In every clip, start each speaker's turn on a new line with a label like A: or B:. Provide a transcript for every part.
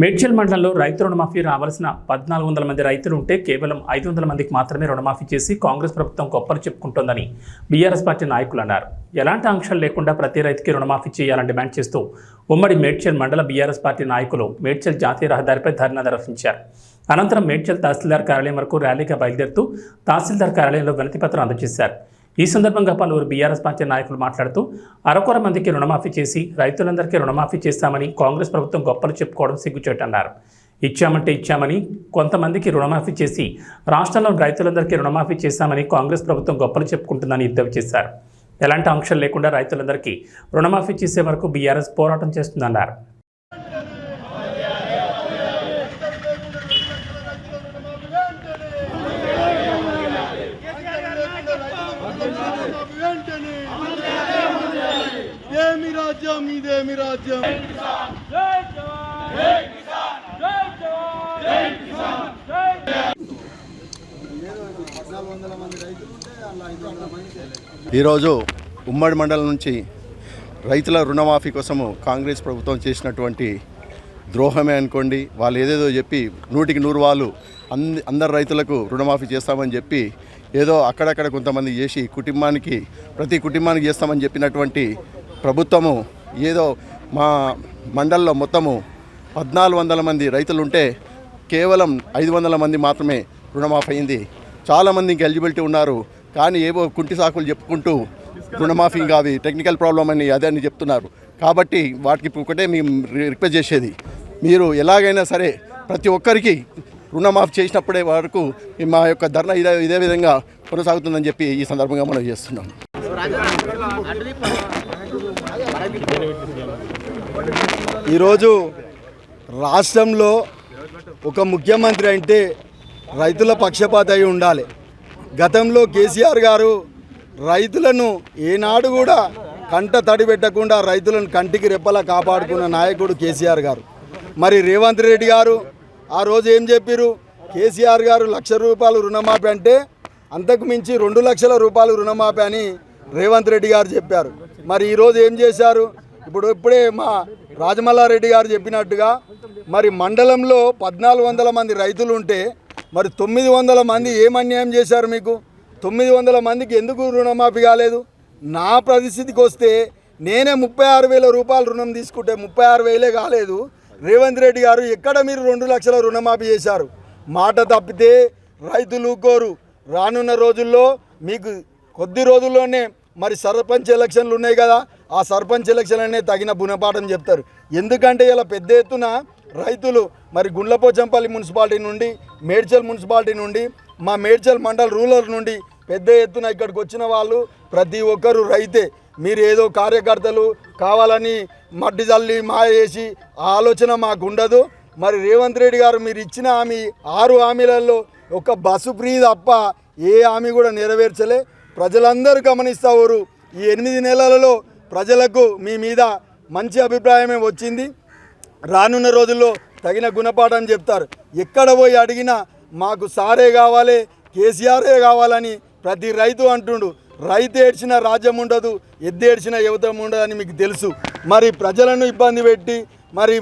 A: మేడ్చల్ మండలంలో రైతు రుణమాఫీ రావాల్సిన 1400 మంది రైతులు ఉంటే కేవలం 500 మందికి మాత్రమే రుణమాఫీ చేసి కాంగ్రెస్ ప్రభుత్వం గొప్పలు చెప్పుకుంటోందని బీఆర్ఎస్ పార్టీ నాయకులు అన్నారు. ఎలాంటి ఆంక్షలు లేకుండా ప్రతి రైతుకి రుణమాఫీ చేయాలని డిమాండ్ చేస్తూ ఉమ్మడి మేడ్చల్ మండల బీఆర్ఎస్ పార్టీ నాయకులు మేడ్చల్ జాతీయ రహదారిపై ధర్నా నిర్వహించారు. అనంతరం మేడ్చల్ తహసీల్దార్ కార్యాలయం వరకు ర్యాలీగా బయలుదేరుతూ తహసీల్దార్ కార్యాలయంలో వినతిపత్రం అందజేశారు. ఈ సందర్భంగా పలువురు బీఆర్ఎస్ పార్టీ నాయకులు మాట్లాడుతూ అరకొర మందికి రుణమాఫీ చేసి రైతులందరికీ రుణమాఫీ చేస్తామని కాంగ్రెస్ ప్రభుత్వం గొప్పలు చెప్పుకోవడం సిగ్గుచేటన్నారు. ఇచ్చామంటే ఇచ్చామని కొంతమందికి రుణమాఫీ చేసి రాష్ట్రంలోని రైతులందరికీ రుణమాఫీ చేస్తామని కాంగ్రెస్ ప్రభుత్వం గొప్పలు చెప్పుకుంటుందని ఎద్దేవా చేశారు. ఎలాంటి ఆంక్షలు లేకుండా రైతులందరికీ రుణమాఫీ చేసే వరకు బీఆర్ఎస్ పోరాటం చేస్తుందన్నారు.
B: ఈరోజు ఉమ్మడి మండలం నుంచి రైతుల రుణమాఫీ కోసము కాంగ్రెస్ ప్రభుత్వం చేసినటువంటి ద్రోహమే అనుకోండి. వాళ్ళు ఏదేదో చెప్పి 100% వాళ్ళు అందరు రైతులకు రుణమాఫీ చేస్తామని చెప్పి ఏదో అక్కడక్కడ కొంతమంది చేసి ప్రతి కుటుంబానికి చేస్తామని చెప్పినటువంటి ప్రభుత్వము ఏదో మా మండల్లో మొత్తము 1400 మంది రైతులుంటే కేవలం 500 మంది మాత్రమే రుణమాఫీ అయింది. చాలామంది ఇంకా ఎలిజిబిలిటీ ఉన్నారు, కానీ ఏవో కుంటి సాకులు చెప్పుకుంటూ రుణమాఫీ కావి టెక్నికల్ ప్రాబ్లం అని అదే అని చెప్తున్నారు. కాబట్టి వాటికి ఒకటే మేము రిక్వెస్ట్ చేసేది, మీరు ఎలాగైనా సరే ప్రతి ఒక్కరికి రుణమాఫీ చేసినప్పుడే వరకు మా యొక్క ధర్నా ఇదే విధంగా కొనసాగుతుందని చెప్పి ఈ సందర్భంగా మనం చేస్తున్నాం.
C: ఈరోజు రాష్ట్రంలో ఒక ముఖ్యమంత్రి అంటే రైతుల పక్షపాత అయి ఉండాలి. గతంలో కేసీఆర్ గారు రైతులను ఏనాడు కూడా కంట తడి పెట్టకుండా రైతులను కంటికి రెప్పలా కాపాడుకున్న నాయకుడు కేసీఆర్ గారు. మరి రేవంత్ రెడ్డి గారు ఆ రోజు ఏం చెప్పారు? కేసీఆర్ గారు ₹1,00,000 రుణమాఫీ అంటే అంతకు మించి 2 లక్షల రూపాయలు రుణమాఫీ అని రేవంత్ రెడ్డి గారు చెప్పారు. మరి ఈరోజు ఏం చేశారు? ఇప్పుడే మా రాజమల్లారెడ్డి గారు చెప్పినట్టుగా మరి మండలంలో 1400 మంది రైతులు ఉంటే మరి 900 మంది ఏం అన్యాయం చేశారు మీకు? 900 మందికి ఎందుకు రుణమాఫీ కాలేదు? నా పరిస్థితికి వస్తే నేనే 36,000 రూపాయలు రుణం తీసుకుంటే 36,000 కాలేదు. రేవంత్ రెడ్డి గారు ఎక్కడ మీరు 2 లక్షల రుణమాఫీ చేశారు? మాట తప్పితే రైతులు ఊరుకోరు. రానున్న రోజుల్లో మీకు కొద్ది రోజుల్లోనే మరి సర్పంచ్ ఎలక్షన్లు ఉన్నాయి కదా, ఆ సర్పంచ్ ఎలక్షన్లనే తగిన గుణపాఠం చెప్తారు. ఎందుకంటే ఇలా పెద్ద ఎత్తున రైతులు మరి గుండ్లపోచంపల్లి మున్సిపాలిటీ నుండి, మేడ్చల్ మున్సిపాలిటీ నుండి, మా మేడ్చల్ మండల్ రూరల్ నుండి పెద్ద ఎత్తున ఇక్కడికి వచ్చిన వాళ్ళు ప్రతి ఒక్కరు రైతే. మీరు ఏదో కార్యకర్తలు కావాలని మట్టి జల్లి మాయ చేసి ఆ ఆలోచన మాకు ఉండదు. మరి రేవంత్ రెడ్డి గారు మీరు ఇచ్చిన హామీ 6 హామీలలో ఒక బస్సు ఫ్రీ తప్ప ఏ హామీ కూడా నెరవేర్చలే. ప్రజలందరూ గమనిస్తారు. ఈ 8 నెలలలో ప్రజలకు మీ మీద మంచి అభిప్రాయమే వచ్చింది. రానున్న రోజుల్లో తగిన గుణపాఠం చెప్తారు. ఎక్కడ పోయి అడిగినా మాకు సారే కావాలి, కేసీఆరే కావాలని ప్రతి రైతు అంటుండు. రైతు ఏడ్చిన రాజ్యం ఉండదు, ఎద్దేడ్చిన యువతం ఉండదు అని మీకు తెలుసు. మరి ప్రజలను ఇబ్బంది పెట్టి మరి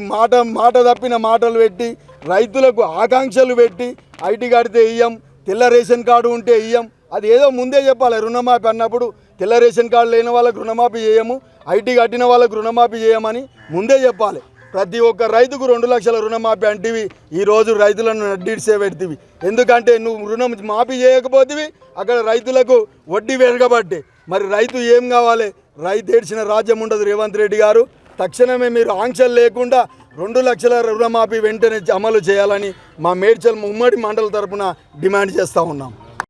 C: మాట తప్పిన మాటలు పెట్టి రైతులకు ఆకాంక్షలు పెట్టి ఐటీ కడితే ఇయ్యం, తెల్ల రేషన్ కార్డు ఉంటే ఇయ్యం, అది ఏదో ముందే చెప్పాలి. రుణమాఫీ అన్నప్పుడు తెల్ల రేషన్ కార్డు లేని వాళ్ళకు రుణమాఫీ చేయము, ఐటీ కట్టిన వాళ్ళకు రుణమాఫీ చేయమని ముందే చెప్పాలి. ప్రతి ఒక్క రైతుకు 2 లక్షల రుణమాఫీ అంటివి ఈరోజు రైతులను నడ్డిడిసే పెడితివి. ఎందుకంటే నువ్వు రుణం మాఫీ చేయకపోతేవి అక్కడ రైతులకు వడ్డీ పెరగబట్టే. మరి రైతు ఏం కావాలి? రైతు ఏడ్చిన రాజ్యం ఉండదు. రేవంత్ రెడ్డి గారు తక్షణమే మీరు ఆంక్షలు లేకుండా 2 లక్షల రుణమాఫీ వెంటనే అమలు చేయాలని మా మేడ్చల్ ఉమ్మడి మండల తరపున డిమాండ్ చేస్తూ ఉన్నాం.